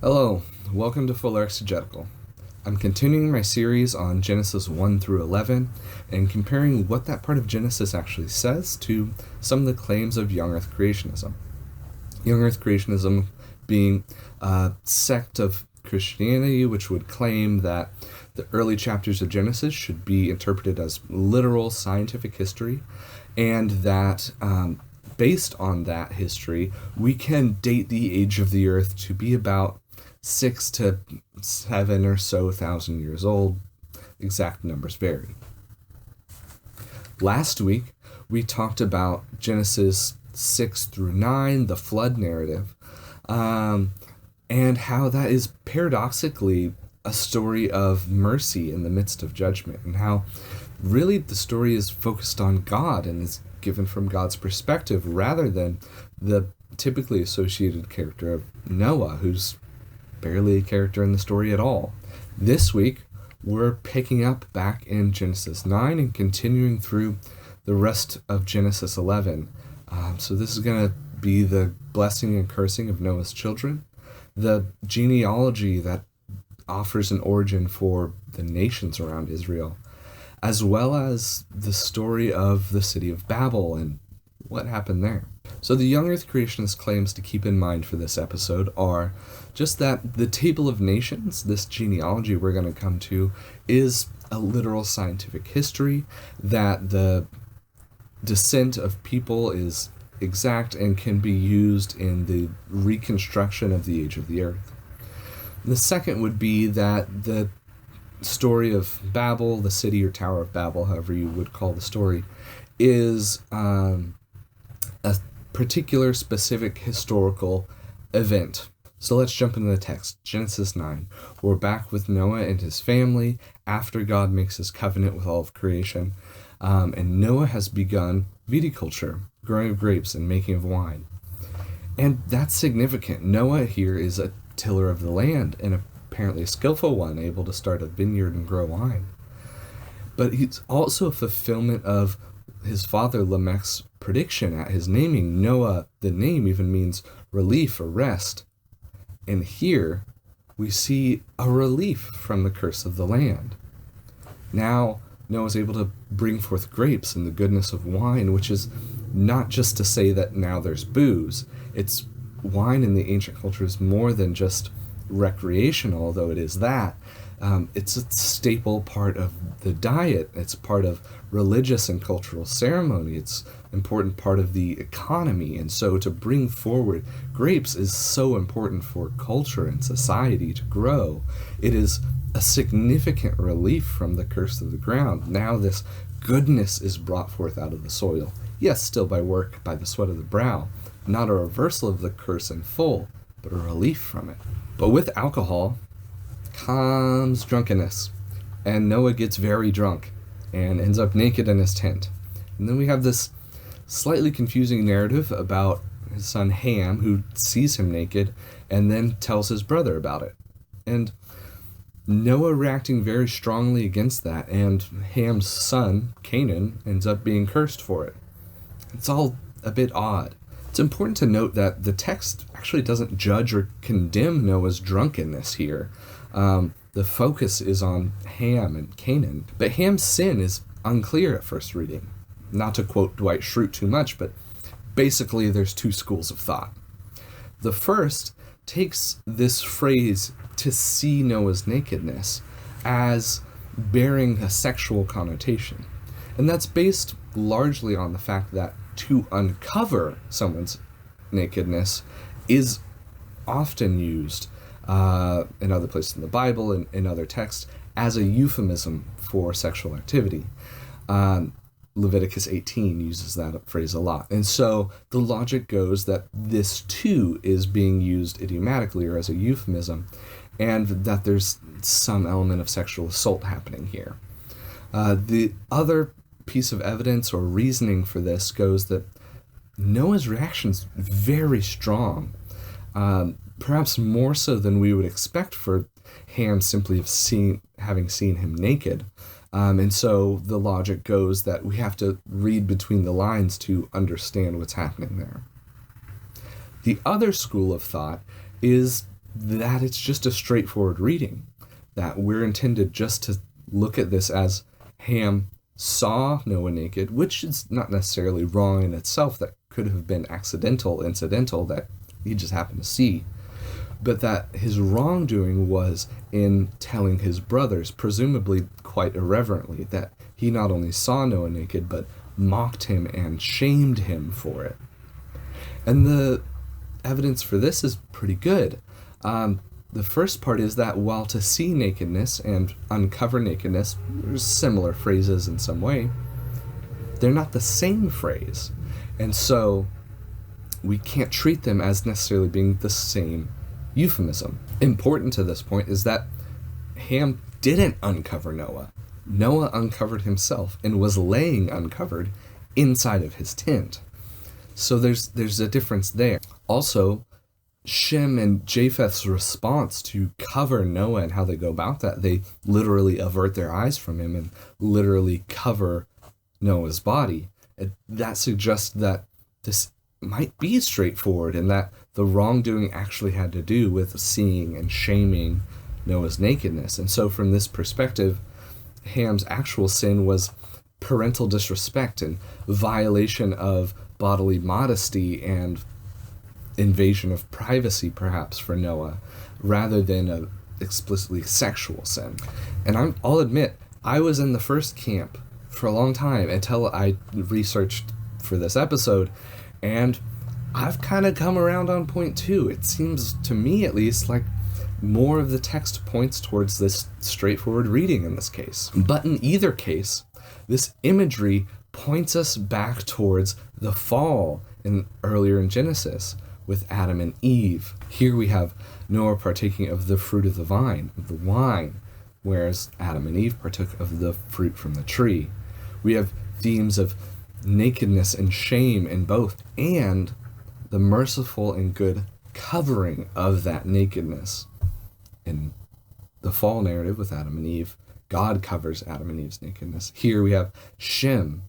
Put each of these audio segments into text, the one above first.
Hello, welcome to Fuller Exegetical. I'm continuing my series on Genesis 1 through 11 and comparing what that part of Genesis actually says to some of the claims of young Earth creationism. Young Earth creationism being a sect of Christianity which would claim that the early chapters of Genesis should be interpreted as literal scientific history, and that based on that history, we can date the age of the Earth to be about 6 to 7 or so thousand years old. Exact numbers vary. Last week, we talked about Genesis 6 through 9, the flood narrative, and how that is paradoxically a story of mercy in the midst of judgment, and how really the story is focused on God and is given from God's perspective rather than the typically associated character of Noah, who's barely a character in the story at all. This week, we're picking up back in Genesis 9 and continuing through the rest of Genesis 11. So this is going to be the blessing and cursing of Noah's children, the genealogy that offers an origin for the nations around Israel, as well as the story of the City of Babel and what happened there. So the young Earth creationist claims to keep in mind for this episode are just that the Table of Nations, this genealogy we're going to come to, is a literal scientific history, that the descent of people is exact and can be used in the reconstruction of the age of the Earth. The second would be that the story of Babel, the city or Tower of Babel, however you would call the story, is a particular specific historical event. So let's jump into the text. Genesis 9. We're back with Noah and his family after God makes his covenant with all of creation. And Noah has begun viticulture, growing of grapes and making of wine. And that's significant. Noah here is a tiller of the land, and apparently a skillful one, able to start a vineyard and grow wine. But he's also a fulfillment of his father Lamech's prediction at his naming. Noah, the name, even means relief or rest. And here we see a relief from the curse of the land. Now Noah's able to bring forth grapes and the goodness of wine, which is not just to say that now there's booze. It's wine in the ancient culture is more than just recreational, although it is that. It's a staple part of the diet. It's part of religious and cultural ceremony. It's an important part of the economy. And so to bring forward grapes is so important for culture and society to grow. It is a significant relief from the curse of the ground. Now this goodness is brought forth out of the soil. Yes, still by work, by the sweat of the brow. Not a reversal of the curse in full, but a relief from it. But with alcohol comes drunkenness, and Noah gets very drunk and ends up naked in his tent. And then we have this slightly confusing narrative about his son Ham, who sees him naked and then tells his brother about it. And Noah reacting very strongly against that, and Ham's son, Canaan, ends up being cursed for it. It's all a bit odd. It's important to note that the text actually doesn't judge or condemn Noah's drunkenness here. The focus is on Ham and Canaan, but Ham's sin is unclear at first reading. Not to quote Dwight Schrute too much, but basically there's two schools of thought. The first takes this phrase, to see Noah's nakedness, as bearing a sexual connotation. And that's based largely on the fact that to uncover someone's nakedness is often used in other places in the Bible and in other texts as a euphemism for sexual activity. Leviticus 18 uses that phrase a lot. And so the logic goes that this too is being used idiomatically or as a euphemism, and that there's some element of sexual assault happening here. The other piece of evidence or reasoning for this goes that Noah's reaction's very strong, perhaps more so than we would expect for Ham simply having seen him naked. And so the logic goes that we have to read between the lines to understand what's happening there. The other school of thought is that it's just a straightforward reading, that we're intended just to look at this as Ham saw Noah naked, which is not necessarily wrong in itself. That could have been incidental, that he just happened to see. But that his wrongdoing was in telling his brothers, presumably quite irreverently, that he not only saw Noah naked, but mocked him and shamed him for it. And the evidence for this is pretty good. The first part is that while to see nakedness and uncover nakedness are similar phrases in some way, they're not the same phrase. And so we can't treat them as necessarily being the same euphemism. Important to this point is that Ham didn't uncover Noah. Noah uncovered himself and was laying uncovered inside of his tent. So there's a difference there. Also, Shem and Japheth's response to cover Noah and how they go about that, they literally avert their eyes from him and literally cover Noah's body. That suggests that this might be straightforward and that the wrongdoing actually had to do with seeing and shaming Noah's nakedness. And so from this perspective, Ham's actual sin was parental disrespect and violation of bodily modesty and invasion of privacy, perhaps, for Noah, rather than a explicitly sexual sin. And I'll admit, I was in the first camp for a long time until I researched for this episode, and I've kind of come around on point two. It seems, to me at least, like more of the text points towards this straightforward reading in this case. But in either case, this imagery points us back towards the fall earlier in Genesis with Adam and Eve. Here we have Noah partaking of the fruit of the vine, of the wine, whereas Adam and Eve partook of the fruit from the tree. We have themes of nakedness and shame in both, and the merciful and good covering of that nakedness. In the fall narrative with Adam and Eve, God covers Adam and Eve's nakedness. Here we have Shem,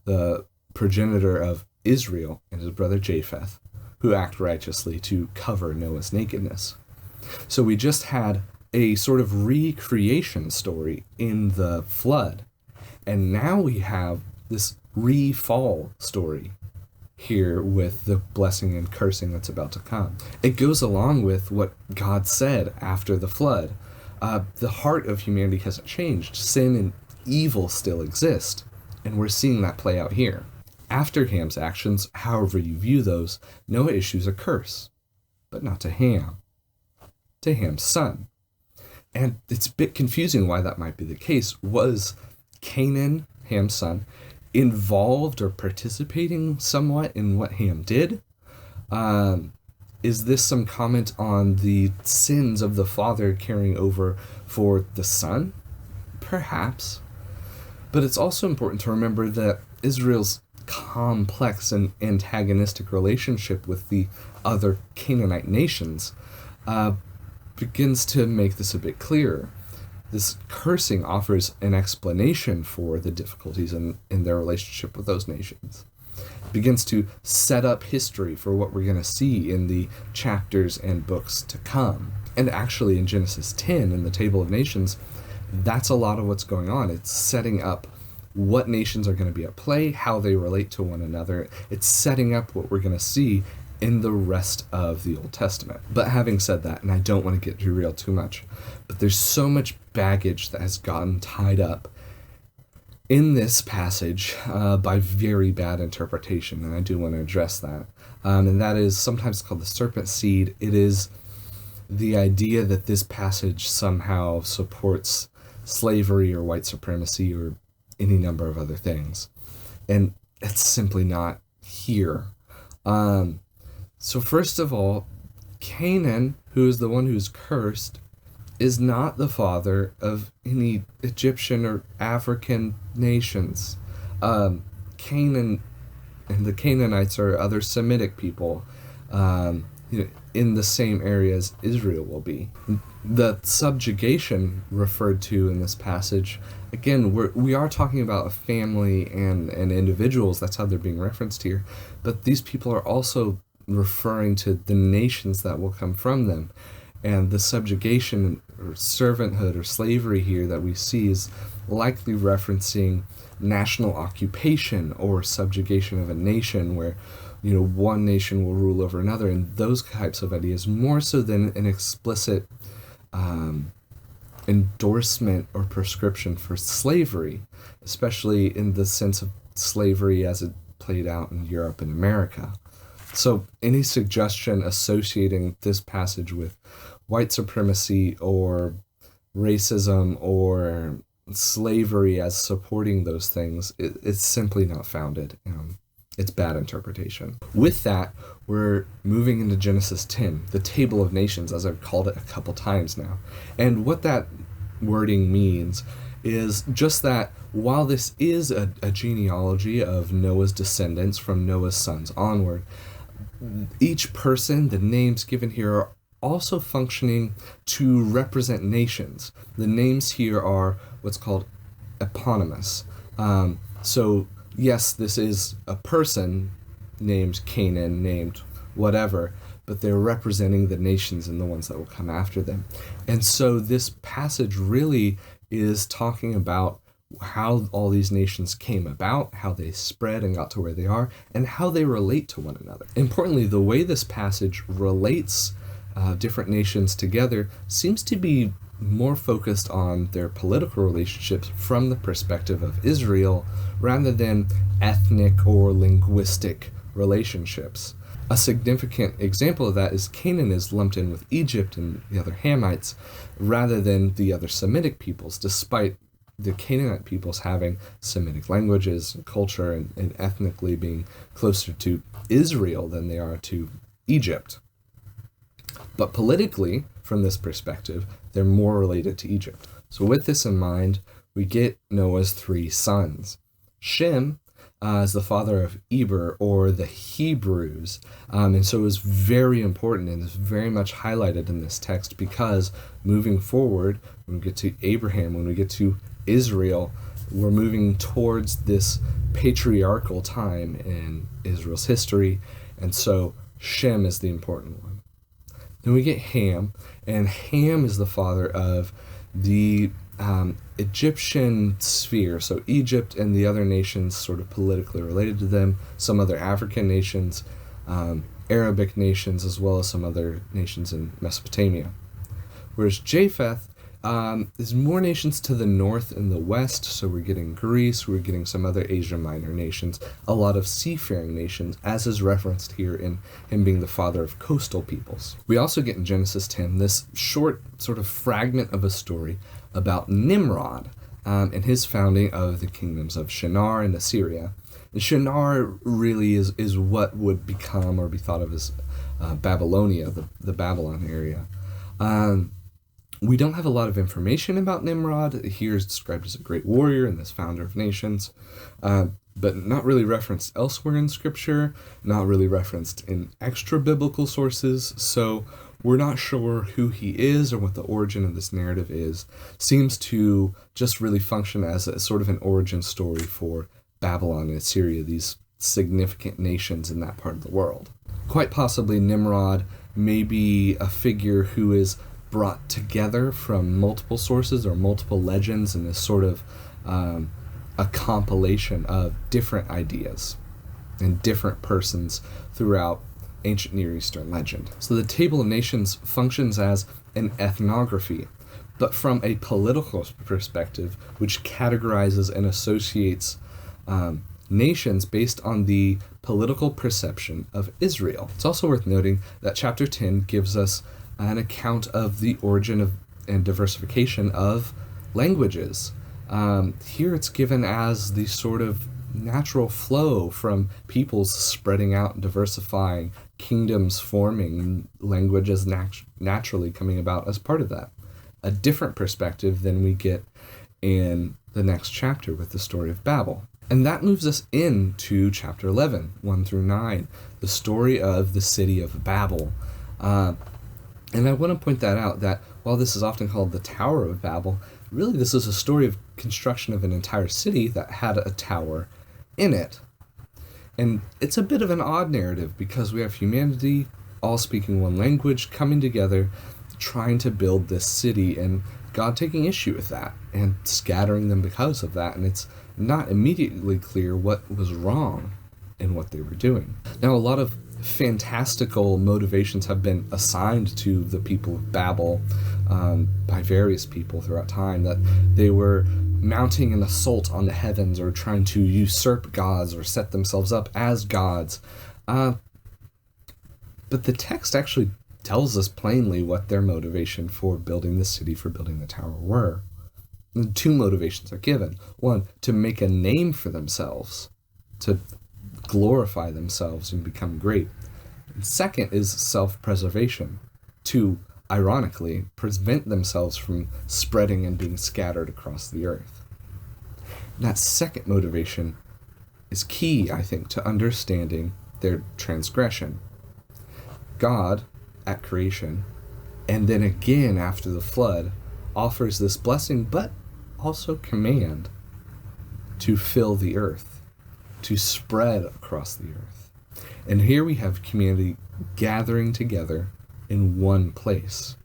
the progenitor of Israel, and his brother Japheth, who act righteously to cover Noah's nakedness. So we just had a sort of recreation story in the flood, and now we have this re-fall story here with the blessing and cursing that's about to come. It goes along with what God said after the flood. The heart of humanity hasn't changed. Sin and evil still exist, and we're seeing that play out here. After Ham's actions, however you view those, Noah issues a curse, but not to Ham, to Ham's son. And it's a bit confusing why that might be the case. Was Canaan, Ham's son, involved or participating somewhat in what Ham did? Is this some comment on the sins of the father carrying over for the son? Perhaps. But it's also important to remember that Israel's complex and antagonistic relationship with the other Canaanite nations begins to make this a bit clearer. This cursing offers an explanation for the difficulties in their relationship with those nations. It begins to set up history for what we're going to see in the chapters and books to come. And actually in Genesis 10, in the Table of Nations, that's a lot of what's going on. It's setting up what nations are going to be at play, how they relate to one another. It's setting up what we're going to see in the rest of the Old Testament. But having said that, and I don't want to get derailed too much, but there's so much baggage that has gotten tied up in this passage by very bad interpretation, and I do want to address that. And that is sometimes called the serpent seed. It is the idea that this passage somehow supports slavery or white supremacy or any number of other things. And it's simply not here. So first of all, Canaan, who is the one who's cursed, is not the father of any Egyptian or African nations. Canaan and the Canaanites are other Semitic people in the same area as Israel will be. The subjugation referred to in this passage, again, we are talking about a family and individuals. That's how they're being referenced here. But these people are also referring to the nations that will come from them. And the subjugation or servanthood or slavery here that we see is likely referencing national occupation or subjugation of a nation where, one nation will rule over another, and those types of ideas, more so than an explicit endorsement or prescription for slavery, especially in the sense of slavery as it played out in Europe and America. So any suggestion associating this passage with white supremacy or racism or slavery as supporting those things, it's simply not founded. It's bad interpretation. With that, we're moving into Genesis 10, the Table of Nations, as I've called it a couple times now. And what that wording means is just that while this is a genealogy of Noah's descendants from Noah's sons onward, each person, the names given here, are also functioning to represent nations. The names here are what's called eponymous. So yes, this is a person named Canaan, named whatever, but they're representing the nations and the ones that will come after them. And so this passage really is talking about how all these nations came about, how they spread and got to where they are, and how they relate to one another. Importantly, the way this passage relates different nations together seems to be more focused on their political relationships from the perspective of Israel rather than ethnic or linguistic relationships. A significant example of that is Canaan is lumped in with Egypt and the other Hamites rather than the other Semitic peoples, despite the Canaanite peoples having Semitic languages and culture and ethnically being closer to Israel than they are to Egypt. But politically, from this perspective, they're more related to Egypt. So with this in mind, we get Noah's three sons. Shem is the father of Eber, or the Hebrews. And so is very important and is very much highlighted in this text because moving forward, when we get to Abraham, when we get to Israel, we're moving towards this patriarchal time in Israel's history. And so Shem is the important one. Then we get Ham, and Ham is the father of the Egyptian sphere, so Egypt and the other nations sort of politically related to them, some other African nations, Arabic nations, as well as some other nations in Mesopotamia. Whereas Japheth is more nations to the north and the west, so we're getting Greece, we're getting some other Asia Minor nations, a lot of seafaring nations, as is referenced here in him being the father of coastal peoples. We also get in Genesis 10 this short sort of fragment of a story about Nimrod and his founding of the kingdoms of Shinar and Assyria. And Shinar really is what would become or be thought of as Babylonia, the Babylon area. We don't have a lot of information about Nimrod. Here is described as a great warrior and this founder of nations, but not really referenced elsewhere in Scripture, not really referenced in extra-biblical sources, so we're not sure who he is or what the origin of this narrative is. Seems to just really function as a sort of an origin story for Babylon and Assyria, these significant nations in that part of the world. Quite possibly Nimrod may be a figure who is brought together from multiple sources or multiple legends and is sort of a compilation of different ideas and different persons throughout ancient Near Eastern legend. So the Table of Nations functions as an ethnography, but from a political perspective, which categorizes and associates nations based on the political perception of Israel. It's also worth noting that chapter 10 gives us an account of the origin of and diversification of languages. Here it's given as the sort of natural flow from peoples spreading out and diversifying, kingdoms forming, languages naturally coming about as part of that. A different perspective than we get in the next chapter with the story of Babel. And that moves us into chapter 11, 1 through 9, the story of the City of Babel. And I want to point that out, that while this is often called the Tower of Babel, really this is a story of construction of an entire city that had a tower in it. And it's a bit of an odd narrative because we have humanity all speaking one language, coming together, trying to build this city, and God taking issue with that and scattering them because of that. And it's not immediately clear what was wrong in what they were doing. Now, a lot of fantastical motivations have been assigned to the people of Babel by various people throughout time, that they were mounting an assault on the heavens or trying to usurp gods or set themselves up as gods. But the text actually tells us plainly what their motivation for building the city, for building the tower, were. And two motivations are given. One, to make a name for themselves, to glorify themselves and become great. And second is self-preservation, to, ironically, prevent themselves from spreading and being scattered across the earth. And that second motivation is key, I think, to understanding their transgression. God, at creation, and then again after the flood, offers this blessing, but also command to fill the earth, to spread across the earth. And here we have humanity gathering together in one place,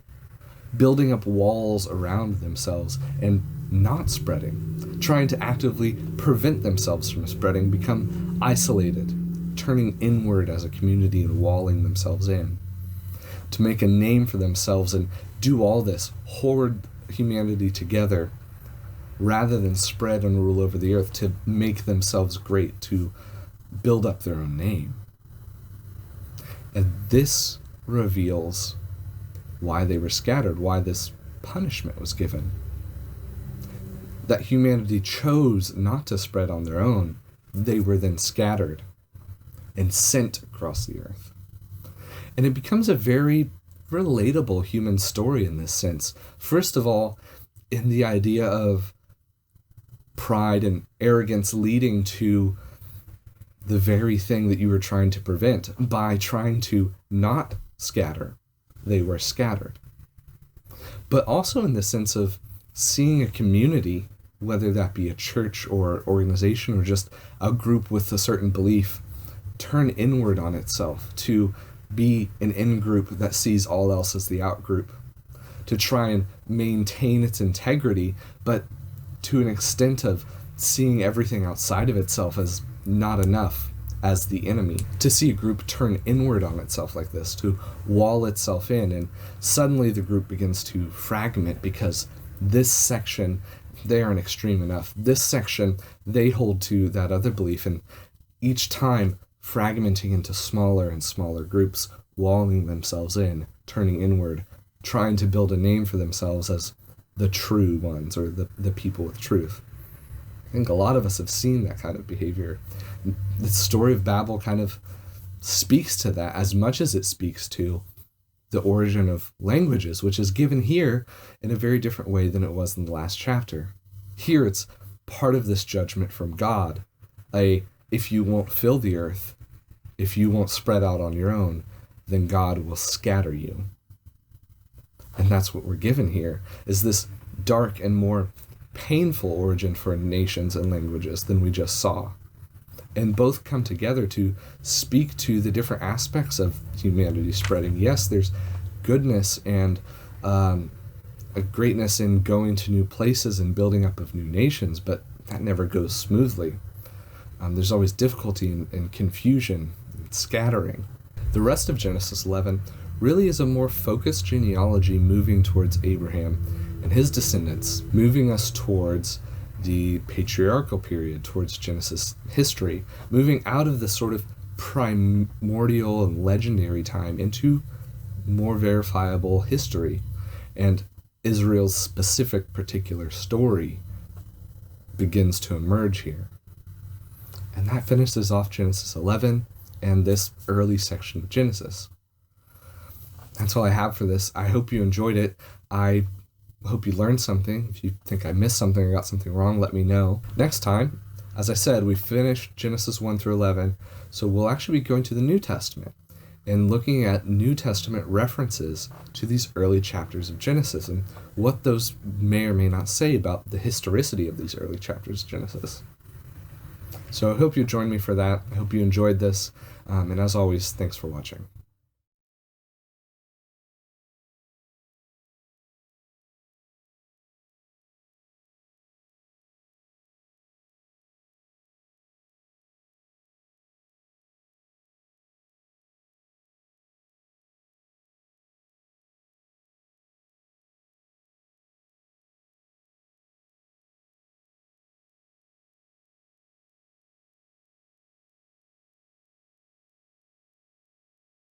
building up walls around themselves and not spreading, trying to actively prevent themselves from spreading, become isolated, turning inward as a community and walling themselves in, to make a name for themselves and do all this, hoard humanity together, rather than spread and rule over the earth, to make themselves great, to build up their own name. And this reveals why they were scattered, why this punishment was given. That humanity chose not to spread on their own, they were then scattered and sent across the earth. And it becomes a very relatable human story in this sense. First of all, in the idea of pride and arrogance leading to the very thing that you were trying to prevent. By trying to not scatter, they were scattered. But also in the sense of seeing a community, whether that be a church or organization or just a group with a certain belief, turn inward on itself, to be an in-group that sees all else as the out-group, to try and maintain its integrity, but to an extent of seeing everything outside of itself as not enough, as the enemy. To see a group turn inward on itself like this, to wall itself in, and suddenly the group begins to fragment because this section, they aren't extreme enough. This section, they hold to that other belief, and each time fragmenting into smaller and smaller groups, walling themselves in, turning inward, trying to build a name for themselves as the true ones, or the people with truth. I think a lot of us have seen that kind of behavior. The story of Babel kind of speaks to that as much as it speaks to the origin of languages, which is given here in a very different way than it was in the last chapter. Here it's part of this judgment from God. If you won't fill the earth, if you won't spread out on your own, then God will scatter you. And that's what we're given here, is this dark and more painful origin for nations and languages than we just saw. And both come together to speak to the different aspects of humanity spreading. Yes, there's goodness and a greatness in going to new places and building up of new nations, but that never goes smoothly. There's always difficulty and confusion and scattering. The rest of Genesis 11 really is a more focused genealogy moving towards Abraham and his descendants, moving us towards the patriarchal period, towards Genesis history, moving out of this sort of primordial and legendary time into more verifiable history. And Israel's specific particular story begins to emerge here. And that finishes off Genesis 11 and this early section of Genesis. That's all I have for this. I hope you enjoyed it. I hope you learned something. If you think I missed something or got something wrong, let me know. Next time, as I said, we finished Genesis 1 through 11, so we'll actually be going to the New Testament and looking at New Testament references to these early chapters of Genesis and what those may or may not say about the historicity of these early chapters of Genesis. So I hope you join me for that. I hope you enjoyed this. And as always, thanks for watching.